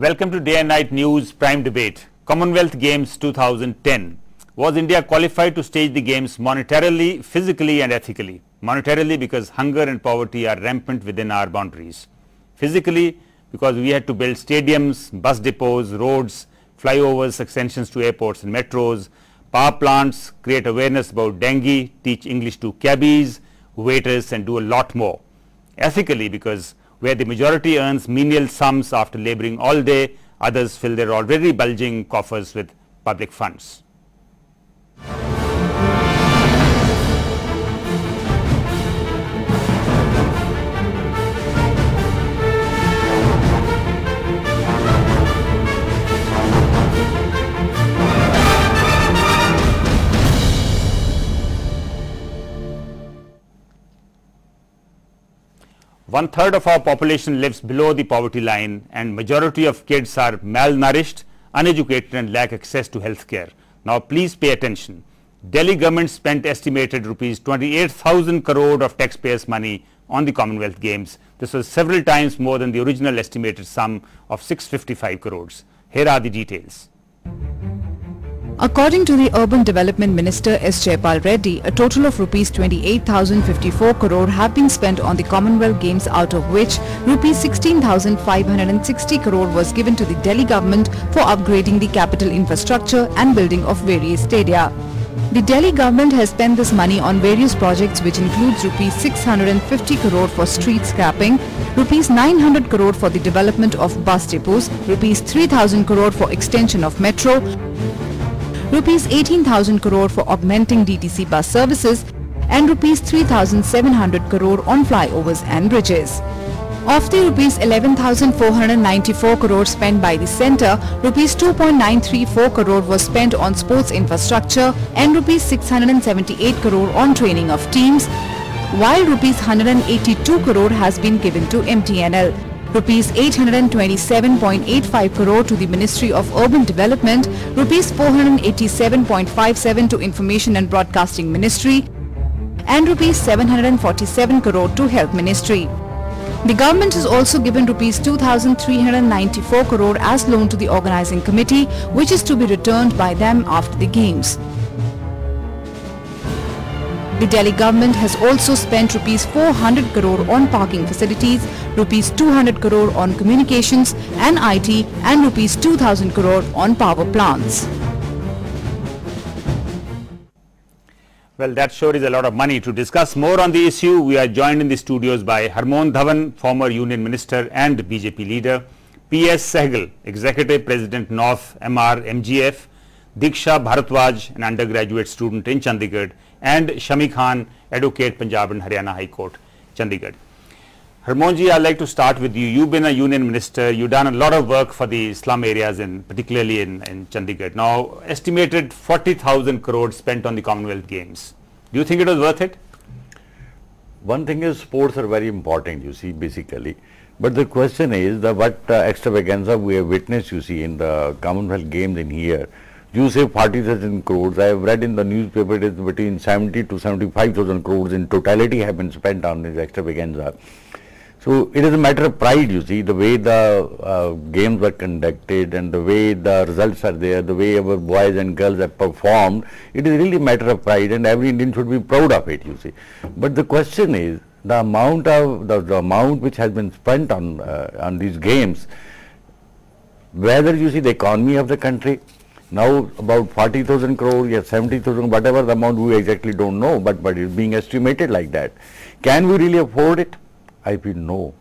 Welcome to Day and Night News Prime Debate. Commonwealth Games 2010. Was India qualified to stage the games monetarily, physically and ethically? Monetarily because hunger and poverty are rampant within our boundaries. Physically because we had to build stadiums, bus depots, roads, flyovers, extensions to airports and metros, power plants, create awareness about dengue, teach English to cabbies, waiters and do a lot more. Ethically because where the majority earns menial sums after laboring all day, others fill their already bulging coffers with public funds. One-third of our population lives below the poverty line and majority of kids are malnourished, uneducated and lack access to health care. Now please pay attention. Delhi government spent estimated rupees 28,000 crore of taxpayers' money on the Commonwealth Games. This was several times more than the original estimated sum of 655 crores. Here are the details. According to the Urban Development Minister S. Jayapal Reddy, a total of rupees 28,054 crore have been spent on the Commonwealth Games, out of which rupees 16,560 crore was given to the Delhi government for upgrading the capital infrastructure and building of various stadia. The Delhi government has spent this money on various projects which includes rupees 650 crore for street scrapping, rupees 900 crore for the development of bus depots, rupees 3,000 crore for extension of metro, rupees 18,000 crore for augmenting DTC bus services and rupees 3,700 crore on flyovers and bridges. Of the rupees 11,494 crore spent by the centre, rupees 2.934 crore was spent on sports infrastructure and rupees 678 crore on training of teams, while rupees 182 crore has been given to MTNL. Rupees 827.85 crore to the Ministry of Urban Development, rupees 487.57 to Information and Broadcasting Ministry and rupees 747 crore to Health Ministry. The government has also given rupees 2,394 crore as loan to the organising committee, which is to be returned by them after the games. The Delhi government has also spent rupees 400 crore on parking facilities, rupees 200 crore on communications and IT and rupees 2,000 crore on power plants. Well, that sure is a lot of money. To discuss more on the issue, we are joined in the studios by Harmon Dhawan, former Union Minister and BJP leader, P.S. Sehgal, Executive President North MR MGF, Diksha Bharadwaj, an undergraduate student in Chandigarh, and Shami Khan, Advocate, Punjab and Haryana High Court, Chandigarh. Harmonji, I'd like to start with you. You've been a Union Minister. You've done a lot of work for the slum areas, particularly in Chandigarh. Now, estimated 40,000 crores spent on the Commonwealth Games. Do you think it was worth it? One thing is, sports are very important, you see, basically. But the question is that what extravaganza we have witnessed, you see, in the Commonwealth Games in here. You say 40,000 crores. I have read in the newspaper it is between 70 to 75,000 crores in totality have been spent on this extravaganza. So it is a matter of pride, you see, the way the games were conducted and the way the results are there, the way our boys and girls have performed. It is really a matter of pride and every Indian should be proud of it, you see. But the question is the amount of the amount which has been spent on these games, whether you see the economy of the country. Now about 40,000 crore, yes, 70,000, whatever the amount we exactly don't know, but it's being estimated like that. Can we really afford it? I feel no.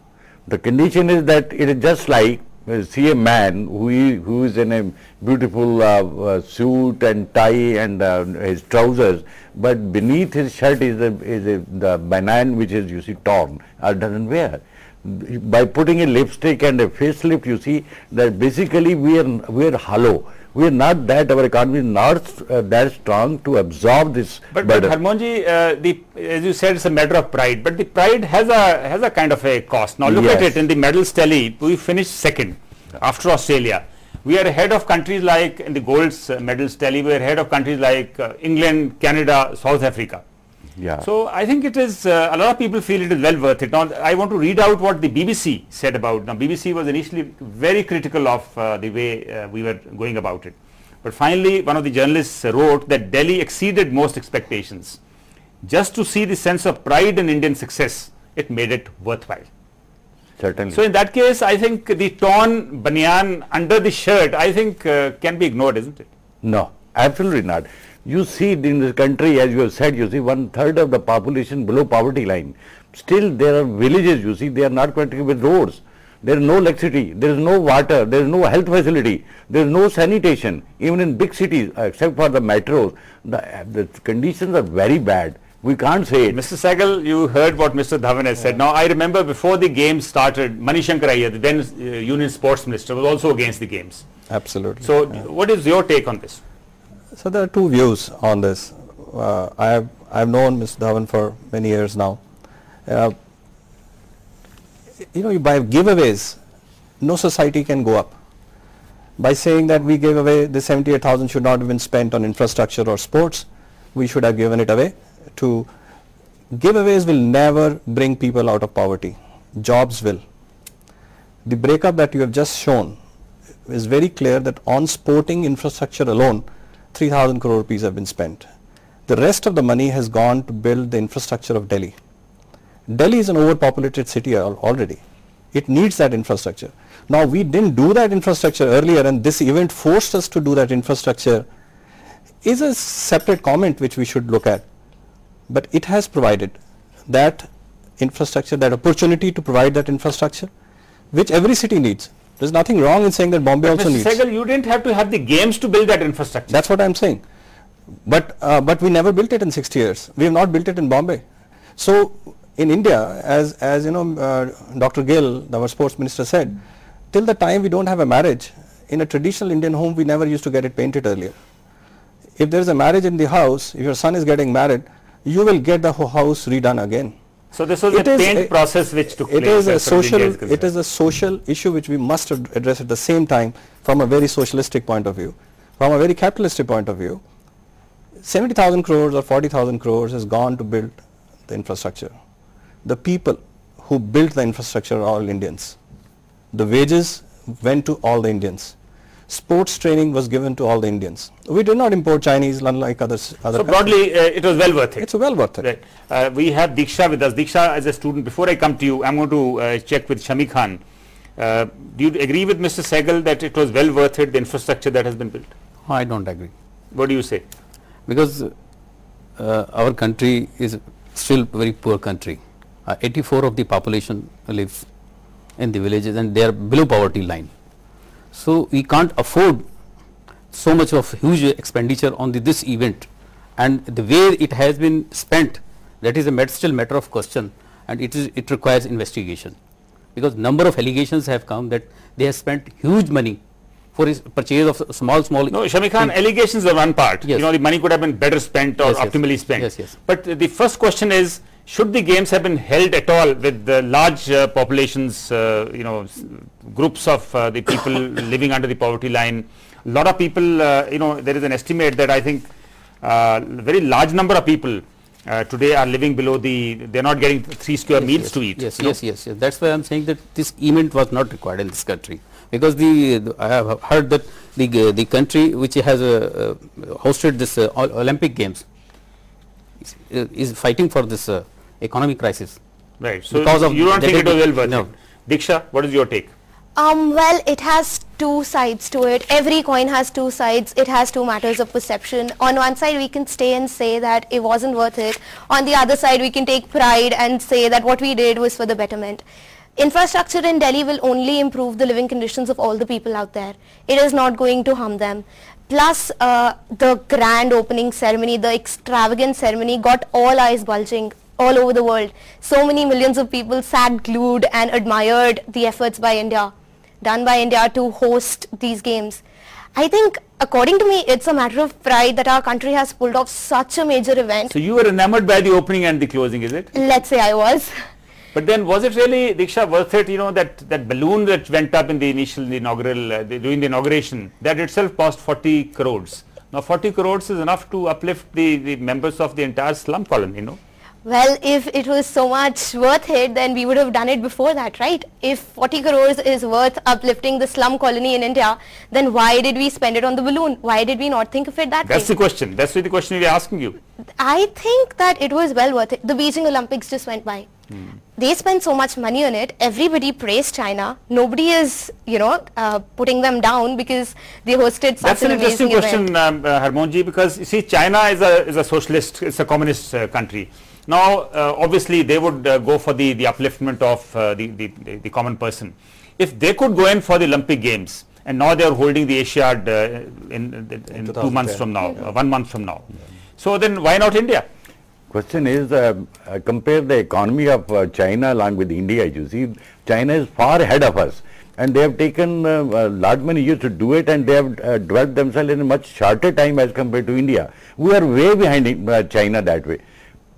The condition is that it is just like see a man who is in a beautiful suit and tie and his trousers, but beneath his shirt is the banana which is, you see, torn or doesn't wear. By putting a lipstick and a facelift, you see that basically we are hollow. We are not that, our economy is not that strong to absorb this. But Harmonji, as you said, it's a matter of pride. But the pride has a kind of a cost. Now look at it in the medals tally. We finished second after Australia. We are ahead of countries like in the gold medals tally. We are ahead of countries like England, Canada, South Africa. Yeah. So I think it is, a lot of people feel it is well worth it. Now I want to read out what the BBC said about. Now BBC was initially very critical of the way we were going about it. But finally one of the journalists wrote that Delhi exceeded most expectations. Just to see the sense of pride in Indian success, it made it worthwhile. Certainly. So in that case, I think the torn banyan under the shirt, I think can be ignored, isn't it? No, absolutely not. You see it in this country, as you have said, you see 1/3 of the population below poverty line. Still there are villages, you see, they are not connected with roads. There is no electricity, there is no water, there is no health facility, there is no sanitation. Even in big cities, except for the metros, the conditions are very bad. We can't say it. Mr. Sehgal, you heard what Mr. Dhawan has said. Now, I remember before the games started, Manishankar Iyer, the then Union Sports Minister, was also against the games. Absolutely. So, what is your take on this? So there are two views on this. I've known Mr. Dhawan for many years now. By giveaways, no society can go up. By saying that we gave away the 78,000 should not have been spent on infrastructure or sports, we should have given it away. Giveaways will never bring people out of poverty. Jobs will. The breakup that you have just shown is very clear that on sporting infrastructure alone, 3,000 crore rupees have been spent. The rest of the money has gone to build the infrastructure of Delhi. Delhi is an overpopulated city already. It needs that infrastructure. Now we didn't do that infrastructure earlier, and this event forced us to do that infrastructure is a separate comment which we should look at. But it has provided that infrastructure, that opportunity to provide that infrastructure, which every city needs. There's nothing wrong in saying that Bombay also needs. Mr. Sehgal, you didn't have to have the games to build that infrastructure. That's what I'm saying. But we never built it in 60 years. We have not built it in Bombay. So in India, as you know, Dr. Gill, our sports minister, said, till the time we don't have a marriage, in a traditional Indian home, we never used to get it painted earlier. If there is a marriage in the house, if your son is getting married, you will get the whole house redone again. So this was a paint process which took place. It is a social issue which we must address at the same time from a very socialistic point of view. From a very capitalistic point of view, 70,000 crores or 40,000 crores has gone to build the infrastructure. The people who built the infrastructure are all Indians. The wages went to all the Indians. Sports training was given to all the Indians. We did not import Chinese unlike other So countries. broadly, it was well worth it. It's well worth it. Right. We have Diksha with us. Diksha, as a student, before I come to you, I'm going to check with Shami Khan. Do you agree with Mr. Sehgal that it was well worth it, the infrastructure that has been built? I don't agree. What do you say? Because our country is still very poor country. 84% of the population lives in the villages and they are below poverty line. So we can't afford so much of huge expenditure on this event, and the way it has been spent, that is still matter of question, and it requires investigation, because number of allegations have come that they have spent huge money for his purchase of small. No, Shami Khan, allegations are one part. Yes. You know, the money could have been better spent or optimally spent. Yes. But the first question is, should the games have been held at all with the large populations, groups of the people living under the poverty line? A lot of people, there is an estimate that I think very large number of people today are living below they're not getting 3 square meals to eat. Yes. That's why I'm saying that this event was not required in this country, because I have heard that the country which has hosted this Olympic Games is fighting for this economic crisis. Right. So you don't think it was well worth it? Diksha, what is your take? Well, it has two sides to it. Every coin has two sides. It has two matters of perception. On one side, we can stay and say that it wasn't worth it. On the other side, we can take pride and say that what we did was for the betterment. Infrastructure in Delhi will only improve the living conditions of all the people out there. It is not going to harm them. Plus, the grand opening ceremony, the extravagant ceremony got all eyes bulging all over the world. So many millions of people sat glued and admired the efforts by India, done by India to host these games. I think, according to me, it's a matter of pride that our country has pulled off such a major event. So you were enamored by the opening and the closing, is it? Let's say I was. But then was it really, Diksha, worth it, that balloon that went up in the inaugural, during the inauguration, that itself cost 40 crores. Now 40 crores is enough to uplift the members of the entire slum colony, Well, if it was so much worth it, then we would have done it before that, right? If 40 crores is worth uplifting the slum colony in India, then why did we spend it on the balloon? Why did we not think of it that way? That's the question. That's the question we are asking you. I think that it was well worth it. The Beijing Olympics just went by. They spent so much money on it. Everybody praised China. Nobody is, putting them down because they hosted such That's an interesting amazing question, event. Harmonji, because you see, China is a socialist, it's a communist country. Now, obviously, they would go for the upliftment of the common person. If they could go in for the Olympic Games, and now they are holding the Asiad in 2 months from now, 1 month from now. So then, why not India? Question is, compare the economy of China along with India. You see, China is far ahead of us, and they have taken a lot many years to do it, and they have developed themselves in a much shorter time as compared to India. We are way behind China that way.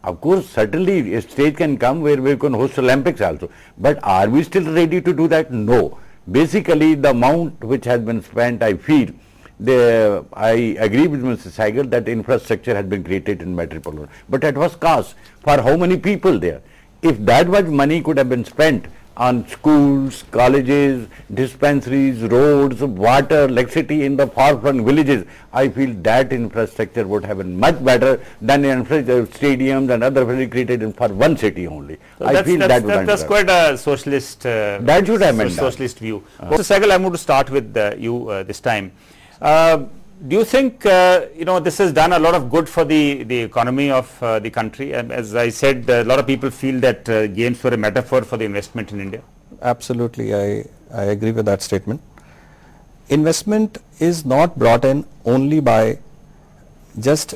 Of course, certainly a stage can come where we can host Olympics also, but are we still ready to do that? No. Basically, the amount which has been spent, I feel, I agree with Mr. Sehgal that infrastructure has been created in metropolitan, but at what cost? For how many people there? If that much money could have been spent on schools, colleges, dispensaries, roads, water, electricity in the far-flung villages, I feel that infrastructure would have been much better than stadiums and other facilities created for one city only. So I feel that's quite a socialist, that should have been socialist view. Mr. Sehgal, I'm going to start with you this time. Do you think this has done a lot of good for the economy of the country? And as I said, a lot of people feel that games were a metaphor for the investment in India. Absolutely, I agree with that statement. Investment is not brought in only by just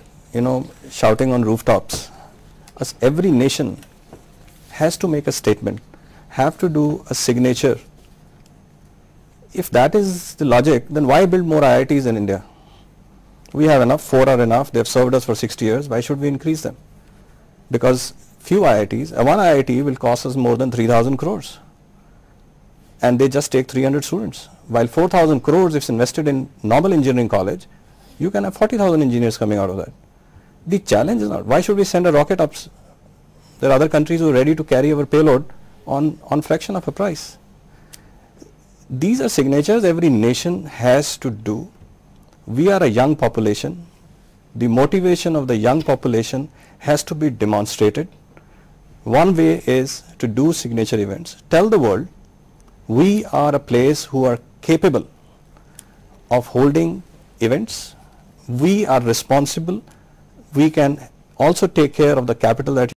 shouting on rooftops. As every nation has to make a statement, have to do a signature. If that is the logic, then why build more IITs in India? We have enough, 4 are enough, they have served us for 60 years, why should we increase them? Because few IITs, one IIT will cost us more than 3,000 crores. And they just take 300 students. While 4,000 crores if invested in normal engineering college, you can have 40,000 engineers coming out of that. The challenge is not, why should we send a rocket up? There are other countries who are ready to carry our payload on fraction of a price. These are signatures every nation has to do. We are a young population. The motivation of the young population has to be demonstrated. One way is to do signature events. Tell the world we are a place who are capable of holding events. We are responsible. We can also take care of the capital that